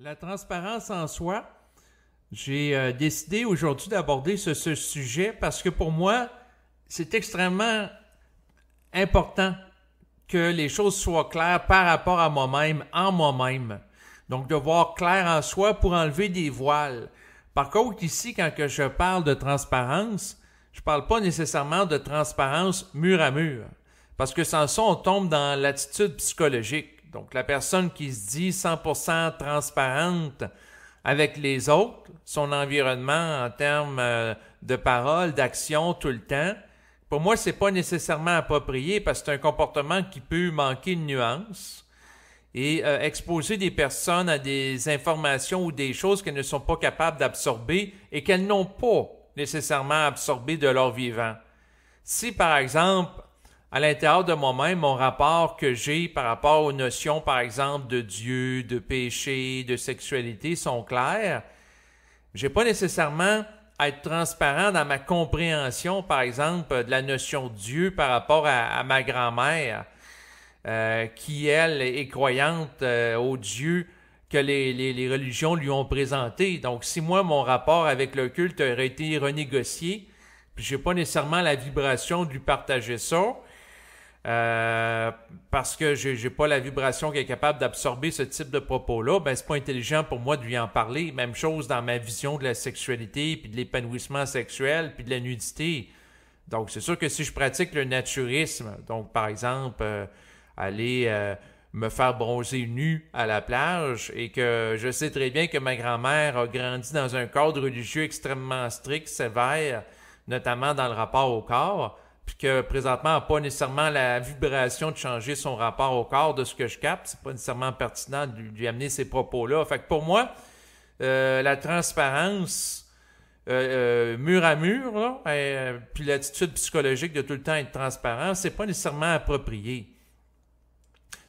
La transparence en soi, j'ai décidé aujourd'hui d'aborder ce sujet parce que pour moi, c'est extrêmement important que les choses soient claires par rapport à moi-même, en moi-même. Donc, de voir clair en soi pour enlever des voiles. Par contre, ici, quand que je parle de transparence, je ne parle pas nécessairement de transparence mur à mur. Parce que sans ça, on tombe dans l'attitude psychologique. Donc, la personne qui se dit 100% transparente avec les autres, son environnement en termes de paroles, d'action tout le temps, pour moi, c'est pas nécessairement approprié parce que c'est un comportement qui peut manquer de nuances et exposer des personnes à des informations ou des choses qu'elles ne sont pas capables d'absorber et qu'elles n'ont pas nécessairement absorbé de leur vivant. Si, par exemple, à l'intérieur de moi-même, mon rapport que j'ai par rapport aux notions, par exemple, de Dieu, de péché, de sexualité sont clairs, j'ai pas nécessairement à être transparent dans ma compréhension, par exemple, de la notion de Dieu par rapport à ma grand-mère, qui, elle, est croyante au Dieu que les religions lui ont présenté. Donc, si moi, mon rapport avec le culte aurait été renégocié, puis j'ai pas nécessairement la vibration de lui partager ça, parce que j'ai pas la vibration qui est capable d'absorber ce type de propos-là, ben c'est pas intelligent pour moi de lui en parler. Même chose dans ma vision de la sexualité, puis de l'épanouissement sexuel, puis de la nudité. Donc c'est sûr que si je pratique le naturisme, donc par exemple aller me faire bronzer nu à la plage, et que je sais très bien que ma grand-mère a grandi dans un cadre religieux extrêmement strict, sévère, notamment dans le rapport au corps, puis que présentement n'a pas nécessairement la vibration de changer son rapport au corps de ce que je capte, c'est pas nécessairement pertinent de lui amener ces propos-là. Fait que pour moi, la transparence mur à mur, là, puis l'attitude psychologique de tout le temps être transparent, c'est pas nécessairement approprié.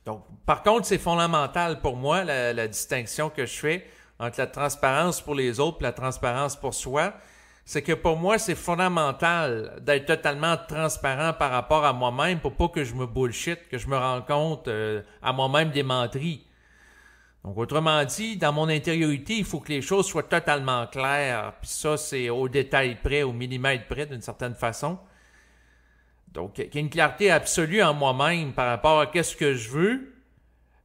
Donc, par contre, c'est fondamental pour moi, la distinction que je fais entre la transparence pour les autres et la transparence pour soi. C'est que pour moi, c'est fondamental d'être totalement transparent par rapport à moi-même pour pas que je me bullshit, que je me rende compte à moi-même des menteries. Donc, autrement dit, dans mon intériorité, il faut que les choses soient totalement claires. Puis ça, c'est au détail près, au millimètre près, d'une certaine façon. Donc, qu'il y ait une clarté absolue en moi-même par rapport à qu'est-ce que je veux,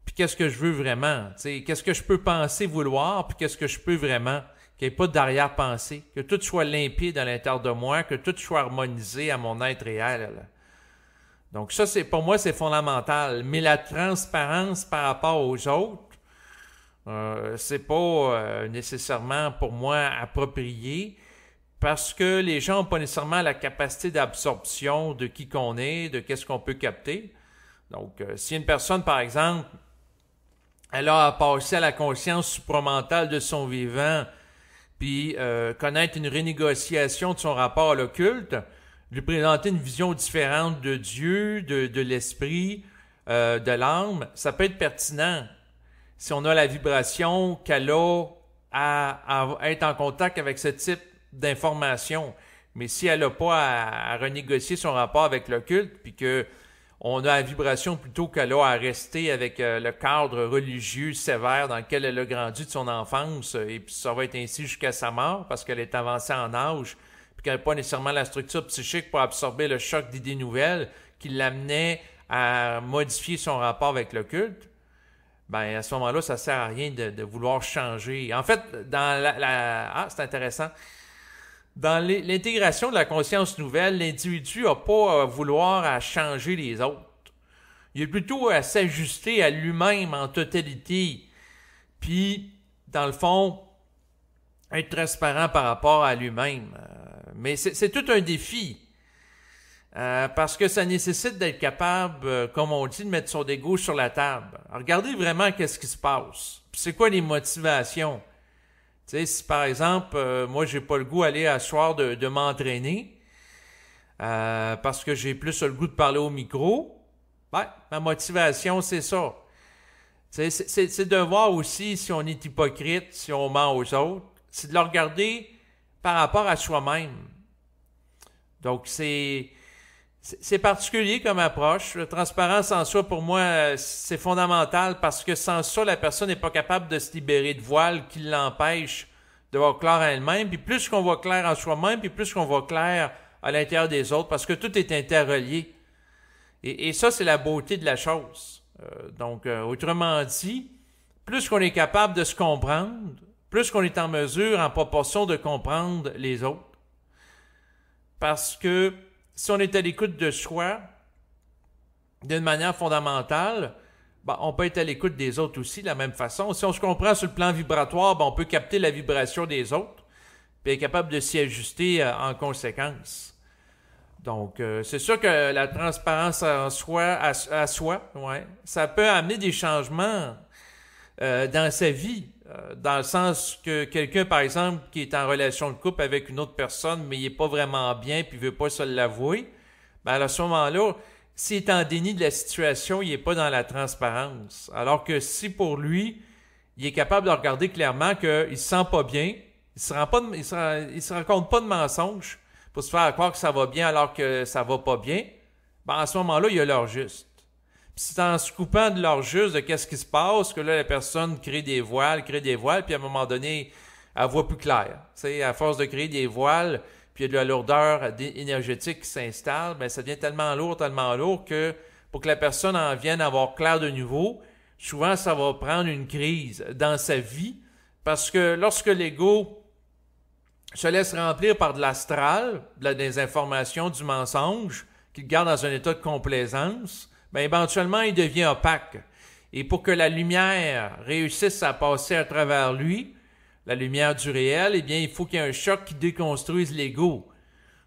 puis qu'est-ce que je veux vraiment. T'sais, qu'est-ce que je peux penser vouloir, puis qu'est-ce que je peux vraiment. Qu'il n'y ait pas d'arrière-pensée, que tout soit limpide à l'intérieur de moi, que tout soit harmonisé à mon être réel. Donc ça, pour moi, c'est fondamental. Mais la transparence par rapport aux autres, c'est pas nécessairement pour moi approprié parce que les gens n'ont pas nécessairement la capacité d'absorption de qui qu'on est, de qu'est-ce qu'on peut capter. Donc, si une personne, par exemple, elle a à passer à la conscience supramentale de son vivant, puis connaître une renégociation de son rapport à l'occulte, lui présenter une vision différente de Dieu, de l'esprit, de l'âme, ça peut être pertinent si on a la vibration qu'elle a à être en contact avec ce type d'information. Mais si elle n'a pas à renégocier son rapport avec l'occulte, puis que on a la vibration plutôt qu'elle a à rester avec le cadre religieux sévère dans lequel elle a grandi de son enfance, et puis ça va être ainsi jusqu'à sa mort, parce qu'elle est avancée en âge, puis qu'elle n'a pas nécessairement la structure psychique pour absorber le choc d'idées nouvelles qui l'amenait à modifier son rapport avec l'occulte, ben à ce moment-là, ça ne sert à rien de vouloir changer. En fait, c'est intéressant. Dans l'intégration de la conscience nouvelle, l'individu n'a pas à vouloir à changer les autres. Il est plutôt à s'ajuster à lui-même en totalité. Puis, dans le fond, être transparent par rapport à lui-même. Mais c'est tout un défi. Parce que ça nécessite d'être capable, comme on dit, de mettre son ego sur la table. Alors, regardez vraiment qu'est-ce qui se passe. Puis c'est quoi les motivations? Tu sais, si par exemple, moi, j'ai pas le goût d'aller à soir de m'entraîner parce que j'ai plus le goût de parler au micro, ben, ma motivation, c'est ça. Tu sais, c'est de voir aussi si on est hypocrite, si on ment aux autres, c'est de le regarder par rapport à soi-même. Donc, c'est C'est particulier comme approche. La transparence en soi, pour moi, c'est fondamental parce que sans ça, la personne n'est pas capable de se libérer de voile qui l'empêche de voir clair à elle-même. Puis plus qu'on voit clair en soi-même, puis plus qu'on voit clair à l'intérieur des autres, parce que tout est interrelié. Et ça, c'est la beauté de la chose. Autrement dit, plus qu'on est capable de se comprendre, plus qu'on est en mesure, en proportion, de comprendre les autres. Parce que si on est à l'écoute de soi, d'une manière fondamentale, on peut être à l'écoute des autres aussi de la même façon. Si on se comprend sur le plan vibratoire, on peut capter la vibration des autres, puis être capable de s'y ajuster en conséquence. Donc, c'est sûr que la transparence en soi, à soi, ça peut amener des changements dans sa vie. Dans le sens que quelqu'un, par exemple, qui est en relation de couple avec une autre personne, mais il n'est pas vraiment bien puis il ne veut pas se l'avouer, à ce moment-là, s'il est en déni de la situation, il n'est pas dans la transparence. Alors que si pour lui, il est capable de regarder clairement qu'il ne se sent pas bien, il se raconte pas de mensonges pour se faire croire que ça va bien alors que ça va pas bien, à ce moment-là, il y a l'heure juste. Puis c'est en se coupant de l'heure juste de qu'est-ce qui se passe que là, la personne crée des voiles, puis à un moment donné, elle voit plus clair. Tu sais, à force de créer des voiles, puis il y a de la lourdeur énergétique qui s'installe, ça devient tellement lourd que pour que la personne en vienne à avoir clair de nouveau, souvent, ça va prendre une crise dans sa vie, parce que lorsque l'ego se laisse remplir par de l'astral, de la désinformation, du mensonge, qu'il garde dans un état de complaisance, éventuellement, il devient opaque. Et pour que la lumière réussisse à passer à travers lui, la lumière du réel, il faut qu'il y ait un choc qui déconstruise l'ego.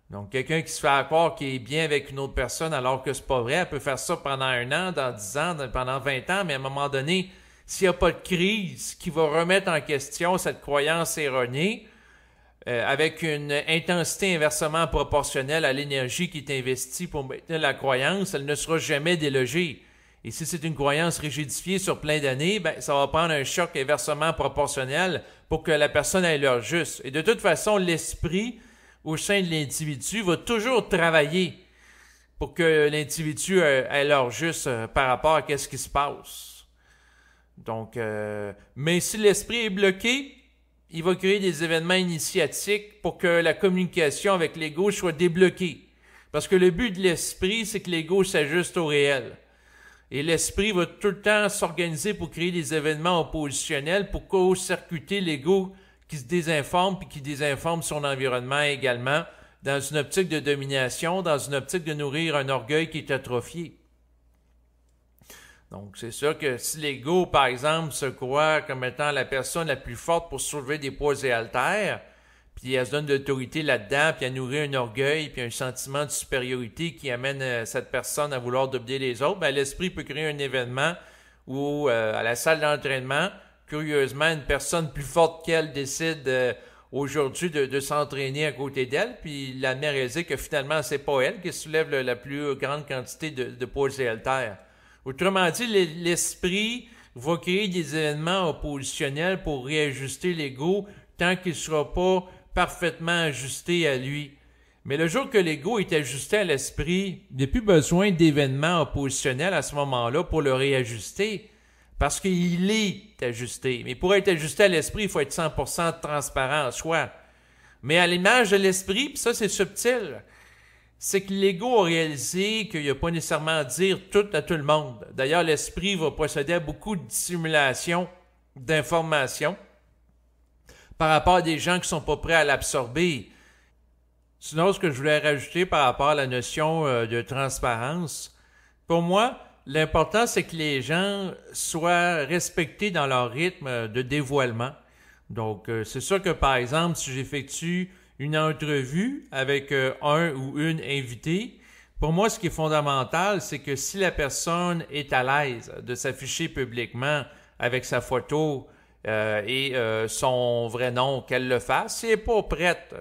Donc, quelqu'un qui se fait croire qu'il est bien avec une autre personne alors que c'est pas vrai, elle peut faire ça pendant 1 an, dans 10 ans, pendant 20 ans, mais à un moment donné, s'il n'y a pas de crise qui va remettre en question cette croyance erronée, avec une intensité inversement proportionnelle à l'énergie qui est investie pour maintenir la croyance, elle ne sera jamais délogée. Et si c'est une croyance rigidifiée sur plein d'années, ça va prendre un choc inversement proportionnel pour que la personne ait l'heure juste. Et de toute façon, l'esprit au sein de l'individu va toujours travailler pour que l'individu ait l'heure juste par rapport à ce qui se passe. Donc, mais si l'esprit est bloqué, il va créer des événements initiatiques pour que la communication avec l'ego soit débloquée. Parce que le but de l'esprit, c'est que l'ego s'ajuste au réel. Et l'esprit va tout le temps s'organiser pour créer des événements oppositionnels pour court-circuiter l'ego qui se désinforme puis qui désinforme son environnement également dans une optique de domination, dans une optique de nourrir un orgueil qui est atrophié. Donc, c'est sûr que si l'ego, par exemple, se croit comme étant la personne la plus forte pour soulever des poids et haltères, puis elle se donne de l'autorité là-dedans, puis elle nourrit un orgueil, puis un sentiment de supériorité qui amène cette personne à vouloir doubler les autres, l'esprit peut créer un événement où, à la salle d'entraînement, curieusement, une personne plus forte qu'elle décide aujourd'hui de s'entraîner à côté d'elle, puis l'amener à réaliser que finalement, c'est pas elle qui soulève la plus grande quantité de poids et haltères. Autrement dit, l'esprit va créer des événements oppositionnels pour réajuster l'ego tant qu'il ne sera pas parfaitement ajusté à lui. Mais le jour que l'ego est ajusté à l'esprit, il n'y a plus besoin d'événements oppositionnels à ce moment-là pour le réajuster, parce qu'il est ajusté. Mais pour être ajusté à l'esprit, il faut être 100% transparent en soi. Mais à l'image de l'esprit, puis ça c'est subtil, c'est que l'ego a réalisé qu'il n'y a pas nécessairement à dire tout à tout le monde. D'ailleurs, l'esprit va procéder à beaucoup de dissimulation d'informations par rapport à des gens qui ne sont pas prêts à l'absorber. Sinon, ce que je voulais rajouter par rapport à la notion de transparence, pour moi, l'important, c'est que les gens soient respectés dans leur rythme de dévoilement. Donc, c'est sûr que, par exemple, si j'effectue une entrevue avec un ou une invitée, pour moi, ce qui est fondamental, c'est que si la personne est à l'aise de s'afficher publiquement avec sa photo et son vrai nom, qu'elle le fasse. Si elle n'est pas prête,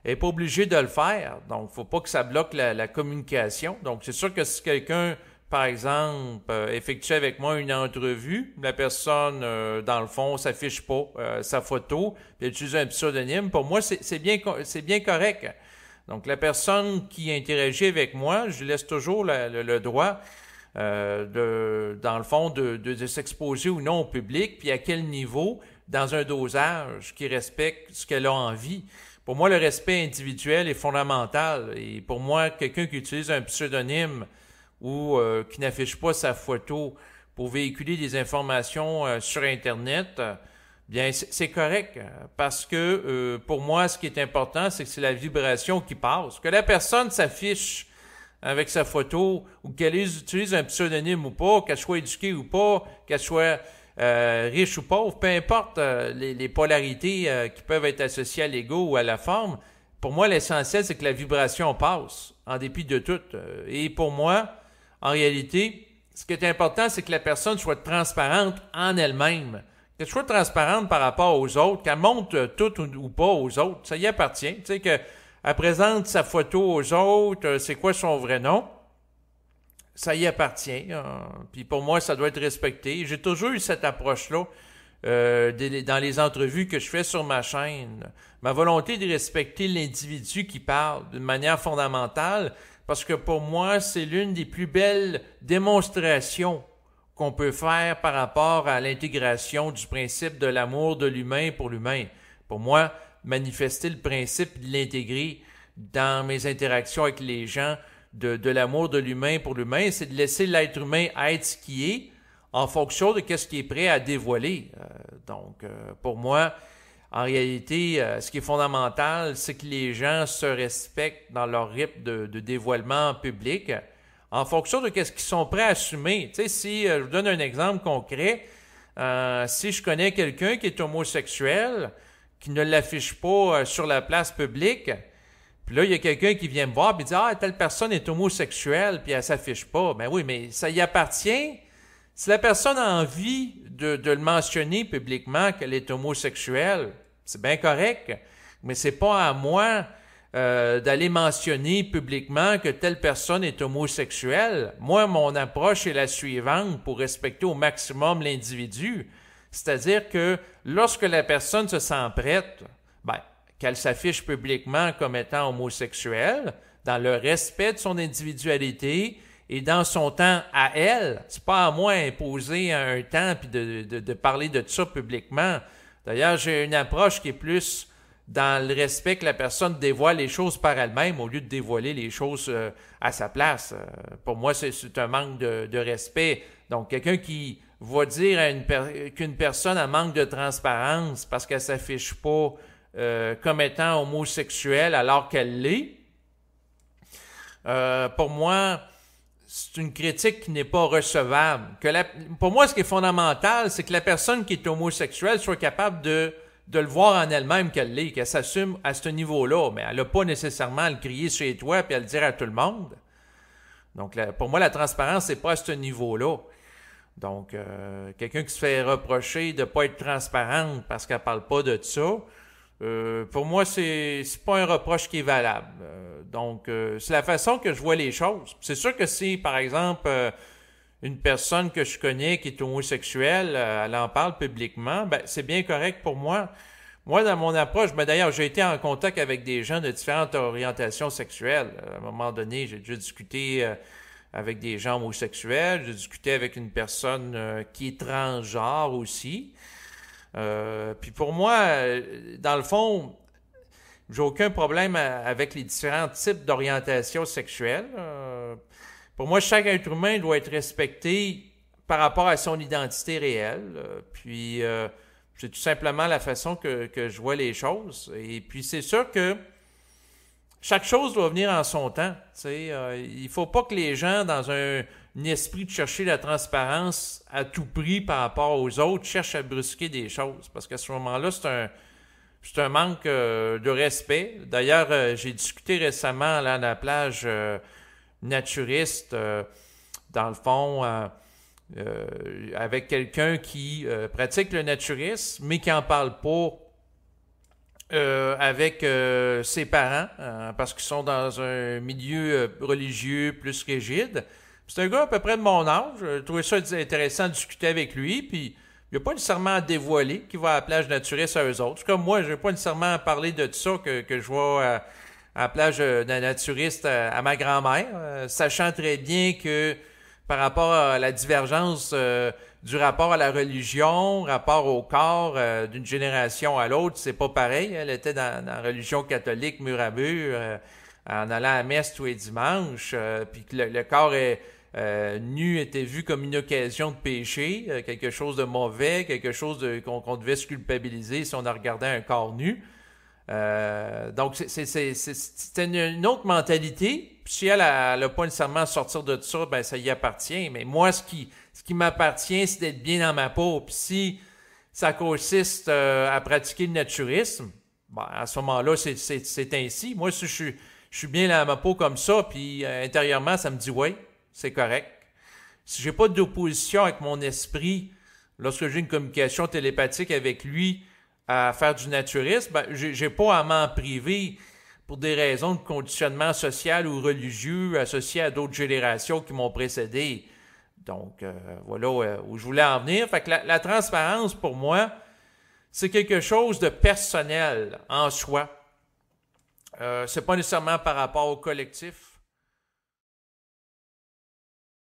elle n'est pas obligée de le faire. Donc, il ne faut pas que ça bloque la communication. Donc, c'est sûr que si quelqu'un, par exemple, effectue avec moi une entrevue, la personne, dans le fond, s'affiche pas sa photo, puis elle utilise un pseudonyme, pour moi, c'est bien correct. Donc, la personne qui interagit avec moi, je laisse toujours le droit, dans le fond, de s'exposer ou non au public, puis à quel niveau, dans un dosage qui respecte ce qu'elle a envie. Pour moi, le respect individuel est fondamental. Et pour moi, quelqu'un qui utilise un pseudonyme ou qui n'affiche pas sa photo pour véhiculer des informations sur Internet, bien, c'est correct. Parce que pour moi, ce qui est important, c'est que c'est la vibration qui passe. Que la personne s'affiche avec sa photo ou qu'elle utilise un pseudonyme ou pas, qu'elle soit éduquée ou pas, qu'elle soit riche ou pauvre, peu importe les polarités qui peuvent être associées à l'ego ou à la forme, pour moi, l'essentiel, c'est que la vibration passe, en dépit de tout. Et pour moi, en réalité, ce qui est important, c'est que la personne soit transparente en elle-même, qu'elle soit transparente par rapport aux autres, qu'elle montre tout ou pas aux autres, ça y appartient. Tu sais, qu'elle présente sa photo aux autres, c'est quoi son vrai nom, ça y appartient. Puis pour moi, ça doit être respecté. J'ai toujours eu cette approche-là dans les entrevues que je fais sur ma chaîne. Ma volonté de respecter l'individu qui parle d'une manière fondamentale, parce que pour moi, c'est l'une des plus belles démonstrations qu'on peut faire par rapport à l'intégration du principe de l'amour de l'humain pour l'humain. Pour moi, manifester le principe de l'intégrer dans mes interactions avec les gens, de l'amour de l'humain pour l'humain, c'est de laisser l'être humain être ce qu'il est en fonction de ce qu'il est prêt à dévoiler. Donc, pour moi, en réalité, ce qui est fondamental, c'est que les gens se respectent dans leur rythme de dévoilement public en fonction de ce qu'ils sont prêts à assumer. Tu sais, si je vous donne un exemple concret, si je connais quelqu'un qui est homosexuel, qui ne l'affiche pas sur la place publique, puis là, il y a quelqu'un qui vient me voir et dit « Ah, telle personne est homosexuelle, puis elle s'affiche pas. » Ben oui, mais ça y appartient. Si la personne a envie de le mentionner publiquement qu'elle est homosexuelle, c'est bien correct, mais c'est pas à moi d'aller mentionner publiquement que telle personne est homosexuelle. Moi, mon approche est la suivante pour respecter au maximum l'individu. C'est-à-dire que lorsque la personne se sent prête, ben, qu'elle s'affiche publiquement comme étant homosexuelle, dans le respect de son individualité et dans son temps à elle. C'est pas à moi d'imposer un temps puis de parler de ça publiquement. D'ailleurs, j'ai une approche qui est plus dans le respect que la personne dévoile les choses par elle-même au lieu de dévoiler les choses à sa place. Pour moi, c'est un manque de respect. Donc, quelqu'un qui va dire qu'une personne a manque de transparence parce qu'elle s'affiche pas comme étant homosexuelle alors qu'elle l'est, pour moi, c'est une critique qui n'est pas recevable. Pour moi, ce qui est fondamental, c'est que la personne qui est homosexuelle soit capable de le voir en elle-même qu'elle l'est, qu'elle s'assume à ce niveau-là, mais elle n'a pas nécessairement à le crier sur les toits et à le dire à tout le monde. Donc, pour moi, la transparence, c'est pas à ce niveau-là. Donc, quelqu'un qui se fait reprocher de ne pas être transparente parce qu'elle ne parle pas de ça, pour moi, c'est pas un reproche qui est valable. Donc, c'est la façon que je vois les choses. C'est sûr que si, par exemple, une personne que je connais qui est homosexuelle, elle en parle publiquement, ben c'est bien correct pour moi. Moi, dans mon approche, ben d'ailleurs, j'ai été en contact avec des gens de différentes orientations sexuelles. À un moment donné, j'ai déjà discuté avec des gens homosexuels, j'ai discuté avec une personne qui est transgenre aussi. Puis pour moi, dans le fond, j'ai aucun problème avec les différents types d'orientation sexuelle. Pour moi, chaque être humain doit être respecté par rapport à son identité réelle. Puis c'est tout simplement la façon que je vois les choses. Et puis c'est sûr que chaque chose doit venir en son temps. Il ne faut pas que les gens, dans un esprit de chercher la transparence à tout prix par rapport aux autres, cherchent à brusquer des choses. Parce qu'à ce moment-là, c'est un manque de respect. D'ailleurs, j'ai discuté récemment là, à la plage naturiste, dans le fond, avec quelqu'un qui pratique le naturisme, mais qui n'en parle pas avec ses parents, parce qu'ils sont dans un milieu religieux plus rigide. C'est un gars à peu près de mon âge. J'ai trouvé ça intéressant de discuter avec lui, puis il n'a pas nécessairement à dévoiler qu'il va à la plage naturiste à eux autres. Comme moi, je n'ai pas nécessairement à parler de ça que je vais à la plage d'un naturiste à ma grand-mère, sachant très bien que par rapport à la divergence du rapport à la religion, rapport au corps d'une génération à l'autre, c'est pas pareil. Elle était dans la religion catholique mur à mur, en allant à la messe tous les dimanches, puis que le corps nu était vu comme une occasion de péché, quelque chose de mauvais, quelque chose qu'on devait se culpabiliser si on a regardé un corps nu. Donc, c'était une autre mentalité. Puis si elle n'a pas nécessairement à sortir de ça, ben ça y appartient. Mais moi, ce qui m'appartient, c'est d'être bien dans ma peau. Puis si ça consiste à pratiquer le naturisme, ben, à ce moment-là, c'est ainsi. Moi, si je suis bien dans ma peau comme ça, puis intérieurement, ça me dit oui, c'est correct. Si j'ai pas d'opposition avec mon esprit, lorsque j'ai une communication télépathique avec lui, à faire du naturisme, ben, j'ai pas à m'en priver pour des raisons de conditionnement social ou religieux associés à d'autres générations qui m'ont précédé. Donc, voilà où je voulais en venir. Fait que la transparence, pour moi, c'est quelque chose de personnel en soi. C'est pas nécessairement par rapport au collectif.